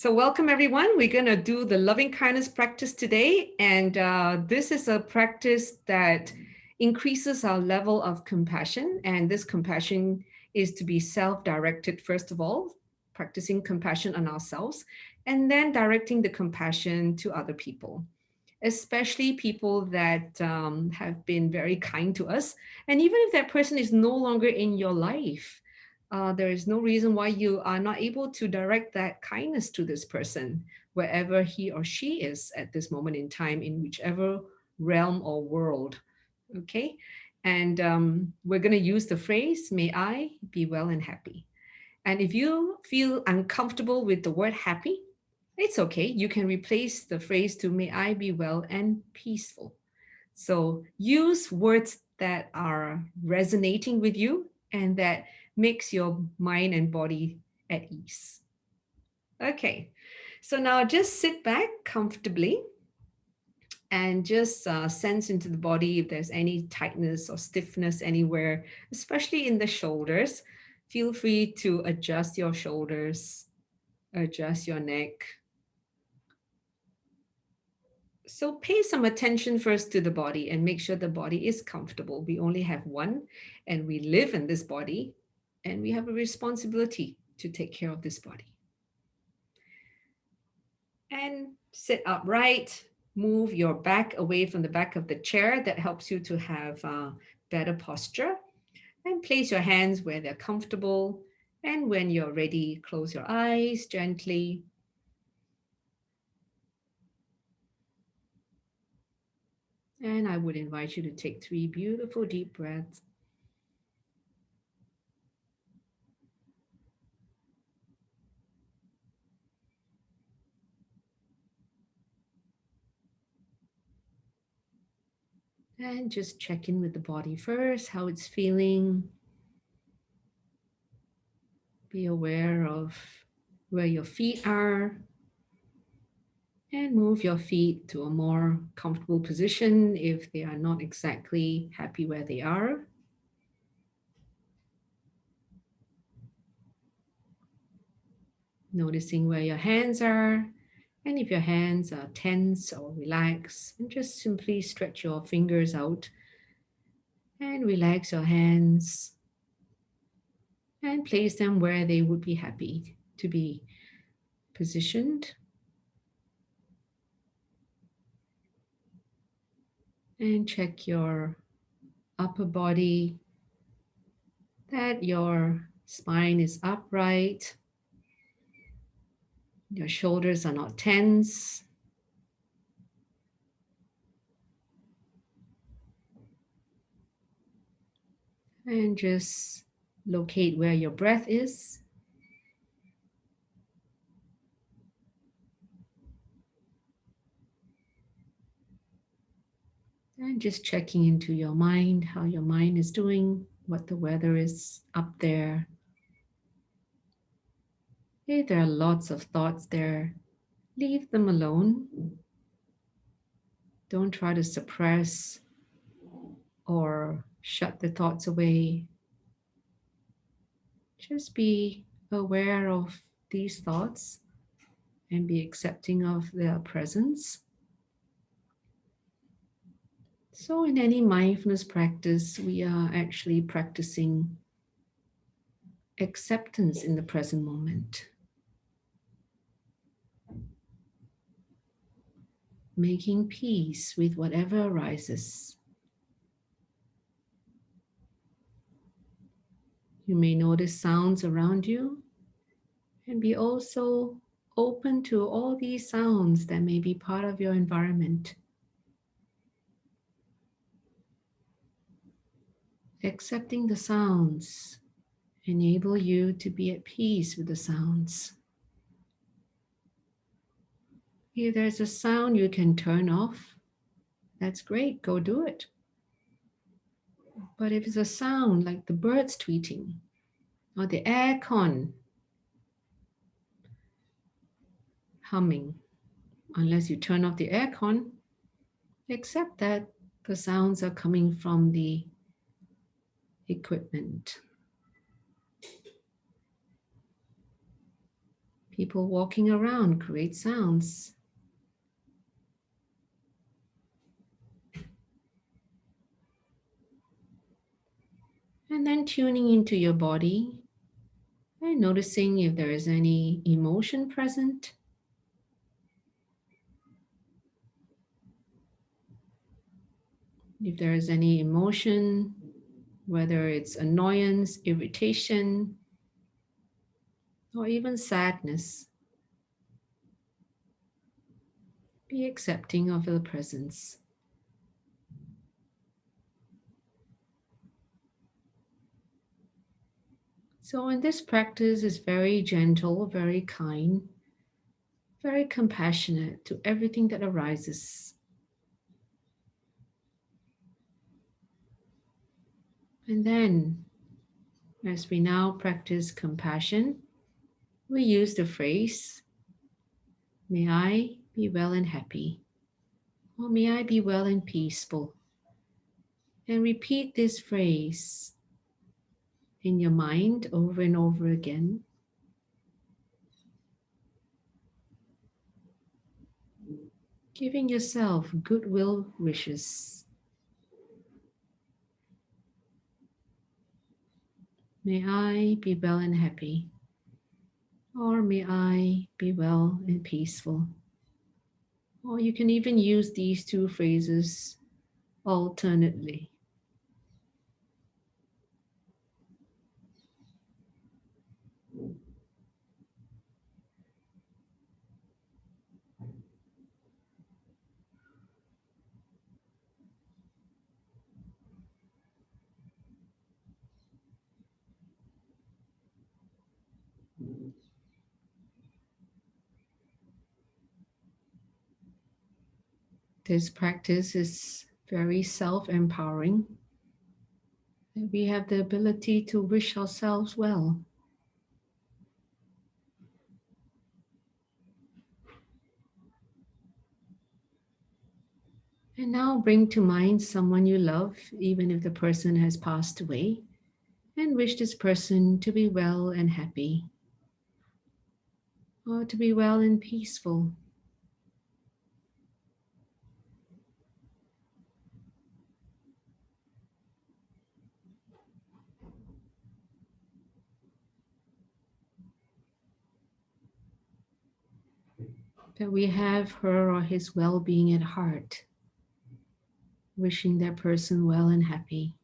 So welcome everyone. We're going to do the loving kindness practice today. And this is a practice that increases our level of compassion. And this compassion is to be self-directed, first of all, practicing compassion on ourselves, and then directing the compassion to other people, especially people that have been very kind to us. And even if that person is no longer in your life, there is no reason why you are not able to direct that kindness to this person, wherever he or she is at this moment in time, in whichever realm or world. Okay. And we're going to use the phrase, may I be well and happy. And if you feel uncomfortable with the word happy, it's okay. You can replace the phrase to may I be well and peaceful. So use words that are resonating with you and that makes your mind and body at ease. Okay, so now just sit back comfortably and just sense into the body if there's any tightness or stiffness anywhere, especially in the shoulders. Feel free to adjust your shoulders, adjust your neck. So pay some attention first to the body and make sure the body is comfortable. We only have one and we live in this body and we have a responsibility to take care of this body. And sit upright, move your back away from the back of the chair. That helps you to have better posture. And place your hands where they're comfortable. And when you're ready, close your eyes gently. And I would invite you to take 3 beautiful deep breaths. And just check in with the body first, how it's feeling. Be aware of where your feet are. And move your feet to a more comfortable position if they are not exactly happy where they are. Noticing where your hands are. And if your hands are tense or relaxed, and just simply stretch your fingers out and relax your hands and place them where they would be happy to be positioned. And check your upper body, that your spine is upright, your shoulders are not tense. And just locate where your breath is. And just checking into your mind, how your mind is doing, what the weather is up there. If there are lots of thoughts there, leave them alone. Don't try to suppress or shut the thoughts away. Just be aware of these thoughts and be accepting of their presence. So in any mindfulness practice, we are actually practicing acceptance in the present moment. Making peace with whatever arises. You may notice sounds around you and be also open to all these sounds that may be part of your environment. Accepting the sounds enable you to be at peace with the sounds. If there's a sound you can turn off, that's great, go do it. But if it's a sound like the birds tweeting or the aircon humming, unless you turn off the aircon, accept that the sounds are coming from the equipment. People walking around create sounds. And then tuning into your body and noticing if there is any emotion present. If there is any emotion, whether it's annoyance, irritation, or even sadness, be accepting of the presence. So, in this practice is very gentle, very kind, very compassionate to everything that arises. And then, as we now practice compassion, we use the phrase, may I be well and happy, or may I be well and peaceful. And repeat this phrase in your mind over and over again. Giving yourself goodwill wishes. May I be well and happy, or may I be well and peaceful. Or you can even use these two phrases alternately. This practice is very self empowering. We have the ability to wish ourselves well. And now bring to mind someone you love, even if the person has passed away, and wish this person to be well and happy, or to be well and peaceful. That we have her or his well being at heart, wishing that person well and happy.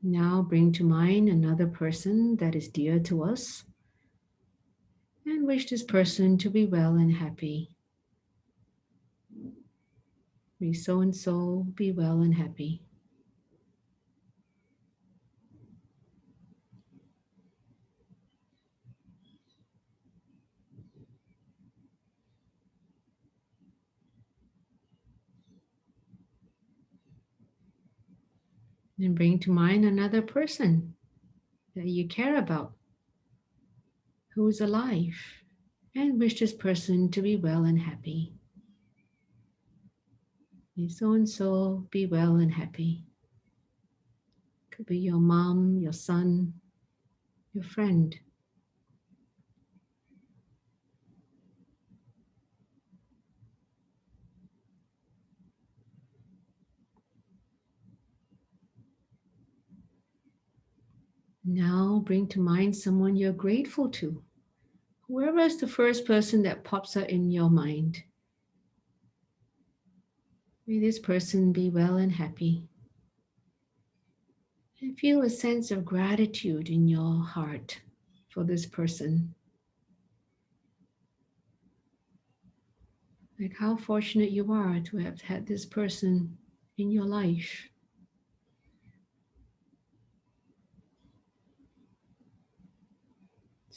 Now bring to mind another person that is dear to us and wish this person to be well and happy. May so and so be well and happy. And bring to mind another person that you care about who is alive and wish this person to be well and happy. May so and so be well and happy. Could be your mom, your son, your friend. Now bring to mind someone you're grateful to. Whoever is the first person that pops up in your mind. May this person be well and happy. And feel a sense of gratitude in your heart for this person. Like how fortunate you are to have had this person in your life.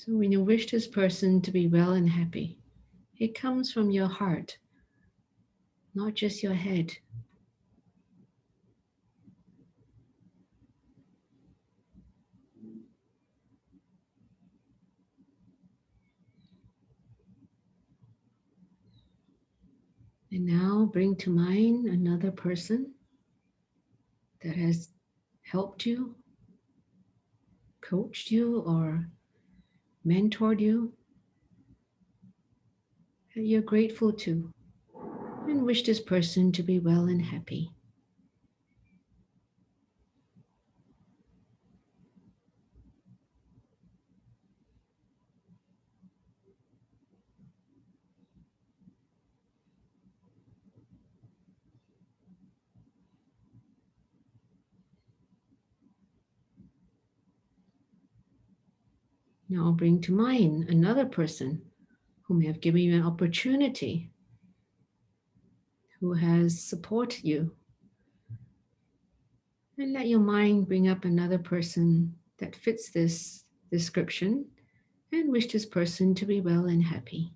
So when you wish this person to be well and happy, it comes from your heart, not just your head. And now bring to mind another person that has helped you, coached you, or mentored you that you're grateful to, and wish this person to be well and happy. Now bring to mind another person who may have given you an opportunity, who has supported you. And let your mind bring up another person that fits this description and wish this person to be well and happy.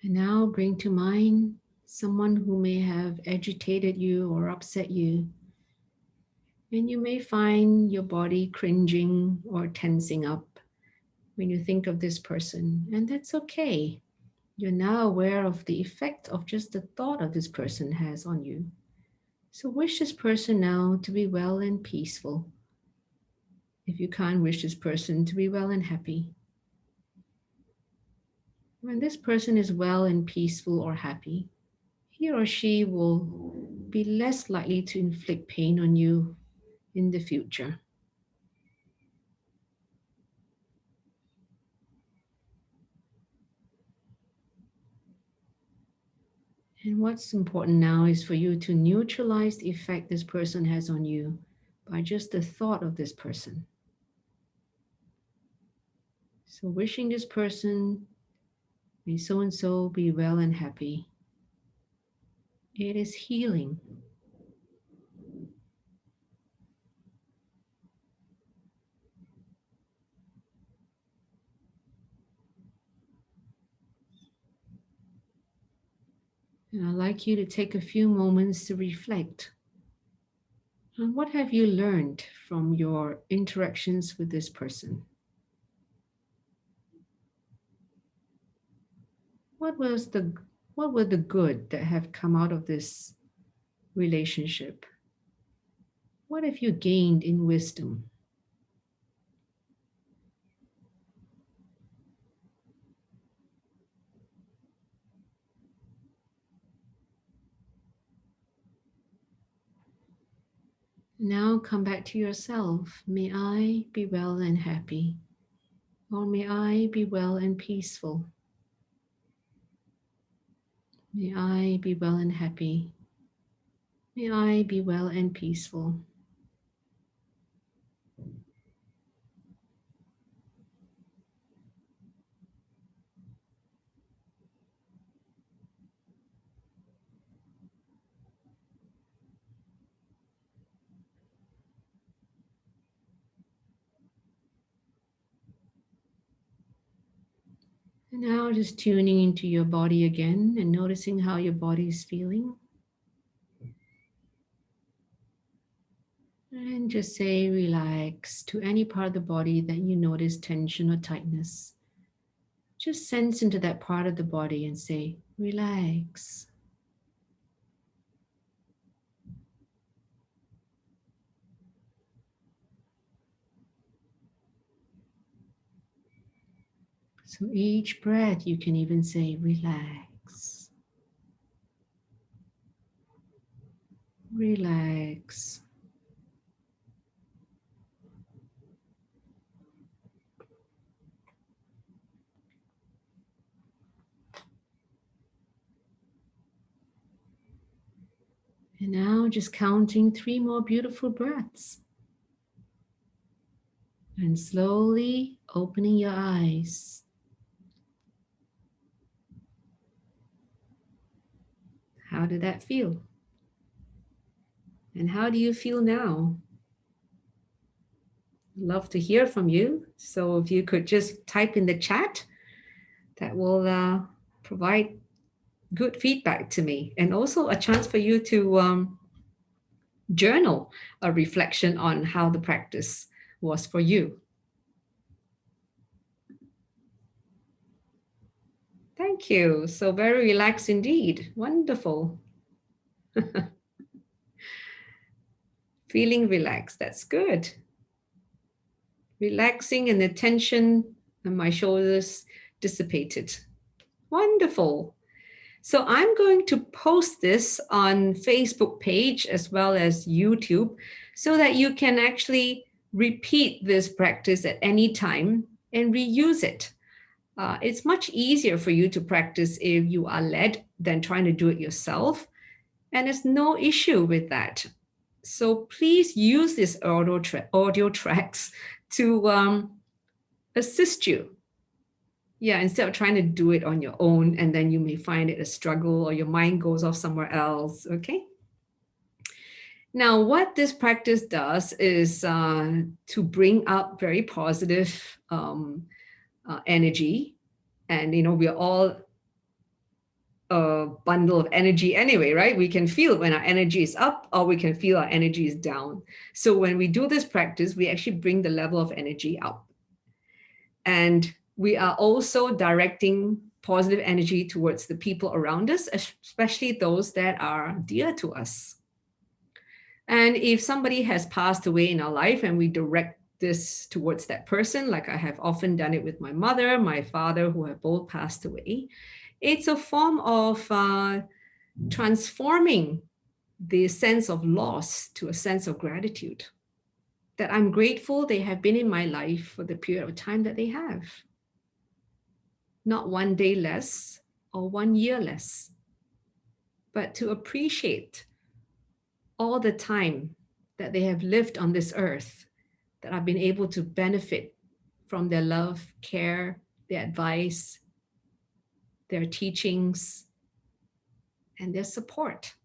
And now bring to mind someone who may have agitated you or upset you. And you may find your body cringing or tensing up when you think of this person. And that's okay. You're now aware of the effect of just the thought of this person has on you. So wish this person now to be well and peaceful. If you can't wish this person to be well and happy. When this person is well and peaceful or happy, he or she will be less likely to inflict pain on you in the future. And what's important now is for you to neutralize the effect this person has on you by just the thought of this person. So, wishing this person, may so and so be well and happy. It is healing. And I'd like you to take a few moments to reflect on what have you learned from your interactions with this person. What was the what were the good that have come out of this relationship? What have you gained in wisdom? Now come back to yourself. May I be well and happy, or may I be well and peaceful. May I be well and happy. May I be well and peaceful. And now just tuning into your body again and noticing how your body is feeling. And just say relax to any part of the body that you notice tension or tightness. Just sense into that part of the body and say relax. So each breath you can even say relax. Relax. And now just counting 3 more beautiful breaths. And slowly opening your eyes. How did that feel? And how do you feel now? Love to hear from you. So if you could just type in the chat, that will provide good feedback to me, and also a chance for you to journal a reflection on how the practice was for you. Thank you. So very relaxed indeed. Wonderful. Feeling relaxed. That's good. Relaxing and the tension on my shoulders dissipated. Wonderful. So I'm going to post this on Facebook page as well as YouTube so that you can actually repeat this practice at any time and reuse it. It's much easier for you to practice if you are led than trying to do it yourself. And there's no issue with that. So please use these audio tracks to assist you. Yeah, instead of trying to do it on your own, and then you may find it a struggle or your mind goes off somewhere else, okay? Now, what this practice does is to bring up very positive energy. And, we're all a bundle of energy anyway, right? We can feel when our energy is up or we can feel our energy is down. So when we do this practice, we actually bring the level of energy up. And we are also directing positive energy towards the people around us, especially those that are dear to us. And if somebody has passed away in our life and we direct this towards that person, like I have often done it with my mother, my father, who have both passed away, it's a form of transforming the sense of loss to a sense of gratitude. That I'm grateful they have been in my life for the period of time that they have. Not one day less or 1 year less, but to appreciate all the time that they have lived on this earth, that I've been able to benefit from their love, care, their advice, their teachings, and their support.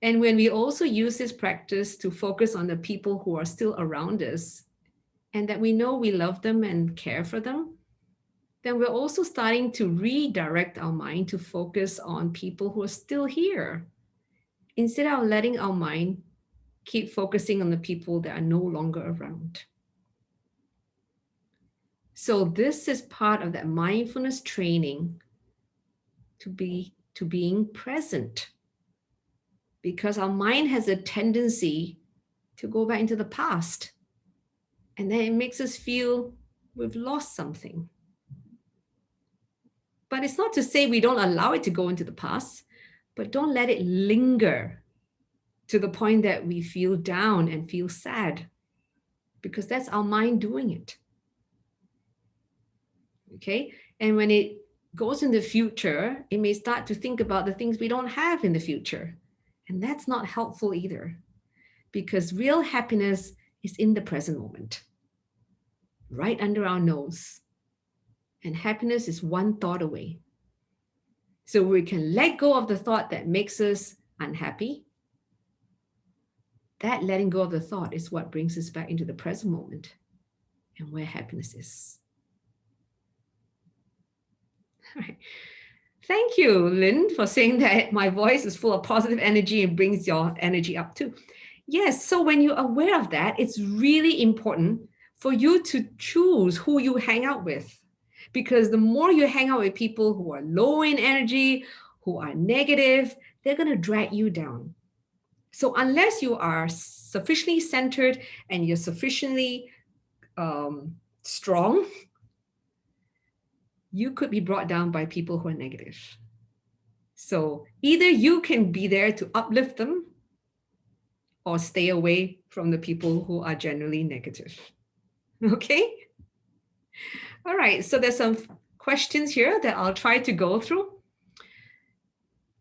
And when we also use this practice to focus on the people who are still around us, and that we know we love them and care for them, then we're also starting to redirect our mind to focus on people who are still here, instead of letting our mind keep focusing on the people that are no longer around. So this is part of that mindfulness training to being present, because our mind has a tendency to go back into the past, and then it makes us feel we've lost something. But it's not to say we don't allow it to go into the past, but don't let it linger to the point that we feel down and feel sad, because that's our mind doing it. Okay? And when it goes in the future, it may start to think about the things we don't have in the future. And that's not helpful either, because real happiness is in the present moment, right under our nose. And happiness is one thought away. So we can let go of the thought that makes us unhappy. That letting go of the thought is what brings us back into the present moment and where happiness is. All right. Thank you, Lynn, for saying that my voice is full of positive energy and brings your energy up too. Yes, so when you're aware of that, it's really important for you to choose who you hang out with. Because the more you hang out with people who are low in energy, who are negative, they're going to drag you down. So unless you are sufficiently centered and you're sufficiently strong, you could be brought down by people who are negative. So either you can be there to uplift them or stay away from the people who are generally negative. Okay? All right, so there's some questions here that I'll try to go through.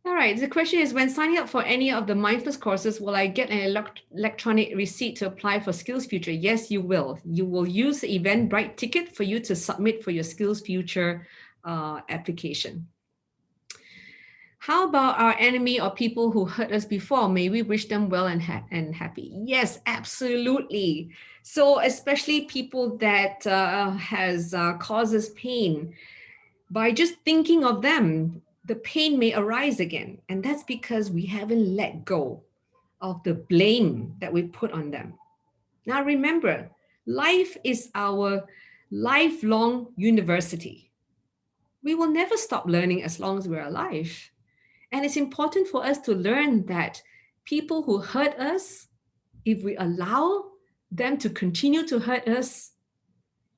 All right, the question is, when signing up for any of the mindfulness courses, will I get an electronic receipt to apply for Skills Future? Yes, you will. You will use the Eventbrite ticket for you to submit for your Skills Future application. How about our enemy or people who hurt us before? May we wish them well and happy? Yes, absolutely. So especially people that has causes pain. By just thinking of them, the pain may arise again. And that's because we haven't let go of the blame that we put on them. Now, remember, life is our lifelong university. We will never stop learning as long as we're alive. And it's important for us to learn that people who hurt us, if we allow them to continue to hurt us,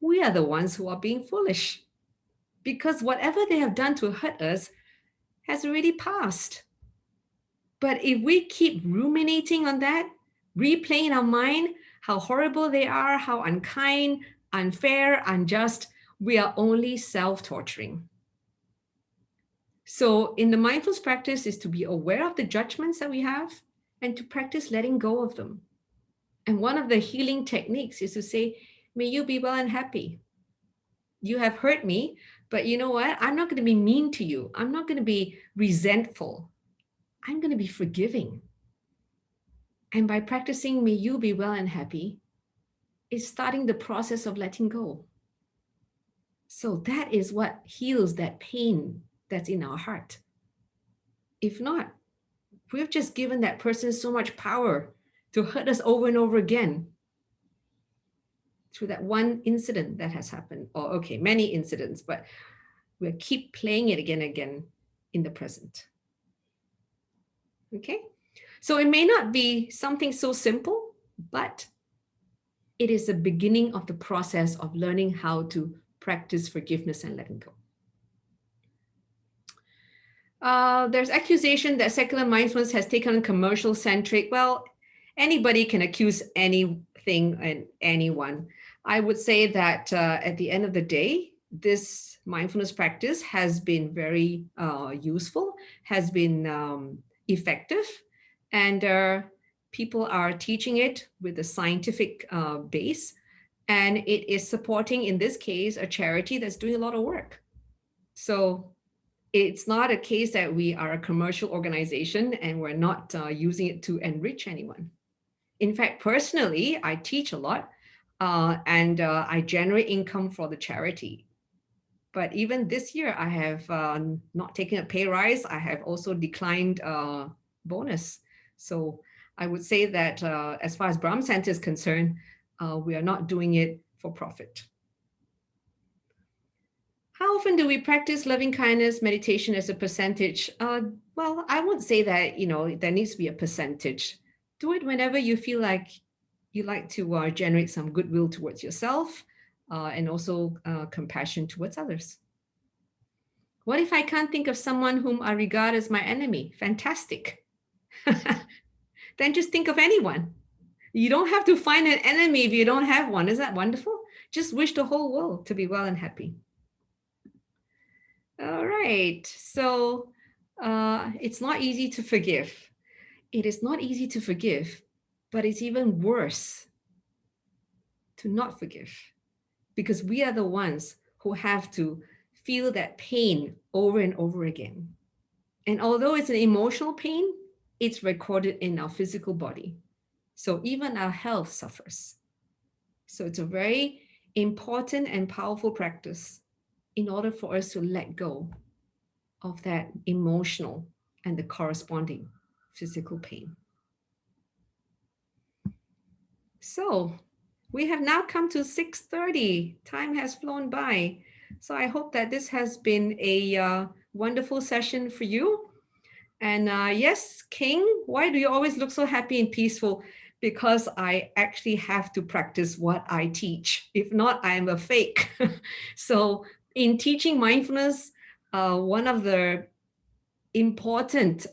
we are the ones who are being foolish. Because whatever they have done to hurt us has already passed. But if we keep ruminating on that, replaying in our mind how horrible they are, how unkind, unfair, unjust, we are only self-torturing. So in the mindfulness practice is to be aware of the judgments that we have and to practice letting go of them. And one of the healing techniques is to say, may you be well and happy. You have hurt me, but you know what? I'm not going to be mean to you. I'm not going to be resentful. I'm going to be forgiving. And by practicing, may you be well and happy, is starting the process of letting go. So that is what heals that pain that's in our heart. If not, we've just given that person so much power to hurt us over and over again through that one incident that has happened, or okay, many incidents, but we'll keep playing it again and again in the present. Okay, so it may not be something so simple, but it is the beginning of the process of learning how to practice forgiveness and letting go. There's accusation that secular mindfulness has taken on commercial centric. Well, anybody can accuse anything and anyone. I would say that at the end of the day, this mindfulness practice has been very useful, has been effective, and people are teaching it with a scientific base. And it is supporting, in this case, a charity that's doing a lot of work. So it's not a case that we are a commercial organization and we're not using it to enrich anyone. In fact, personally, I teach a lot and I generate income for the charity. But even this year, I have not taken a pay rise. I have also declined bonus. So I would say that as far as Brahm Centre is concerned, we are not doing it for profit. How often do we practice loving kindness meditation as a percentage? Well, I won't say that, there needs to be a percentage. Do it whenever you feel like you like to generate some goodwill towards yourself and also compassion towards others. What if I can't think of someone whom I regard as my enemy? Fantastic. Then just think of anyone. You don't have to find an enemy if you don't have one. Isn't that wonderful? Just wish the whole world to be well and happy. All right. So it's not easy to forgive. It is not easy to forgive, but it's even worse to not forgive because we are the ones who have to feel that pain over and over again. And although it's an emotional pain, it's recorded in our physical body. So even our health suffers. So it's a very important and powerful practice in order for us to let go of that emotional and the corresponding physical pain. So we have now come to 6:30. Time has flown by. So I hope that this has been a wonderful session for you. And yes, King, why do you always look so happy and peaceful? Because I actually have to practice what I teach. If not, I'm a fake. So in teaching mindfulness, one of the important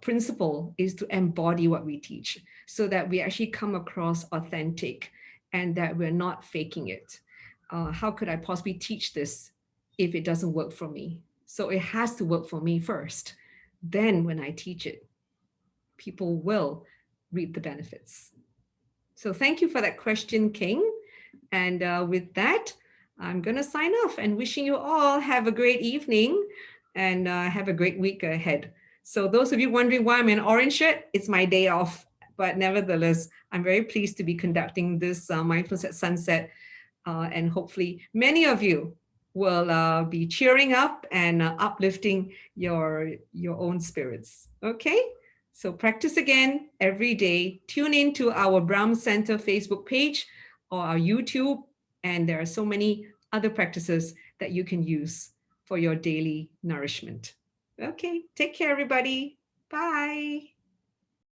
principle is to embody what we teach so that we actually come across authentic and that we're not faking it. How could I possibly teach this if it doesn't work for me? So it has to work for me first. Then when I teach it, people will reap the benefits. So thank you for that question, King. And with that, I'm going to sign off and wishing you all have a great evening and have a great week ahead. So those of you wondering why I'm in orange shirt, it's my day off. But nevertheless, I'm very pleased to be conducting this Mindfulness at Sunset. And hopefully many of you will be cheering up and uplifting your own spirits. Okay, so practice again every day. Tune in to our Brahm Centre Facebook page or our YouTube, and there are so many other practices that you can use for your daily nourishment. Okay, take care, everybody. Bye.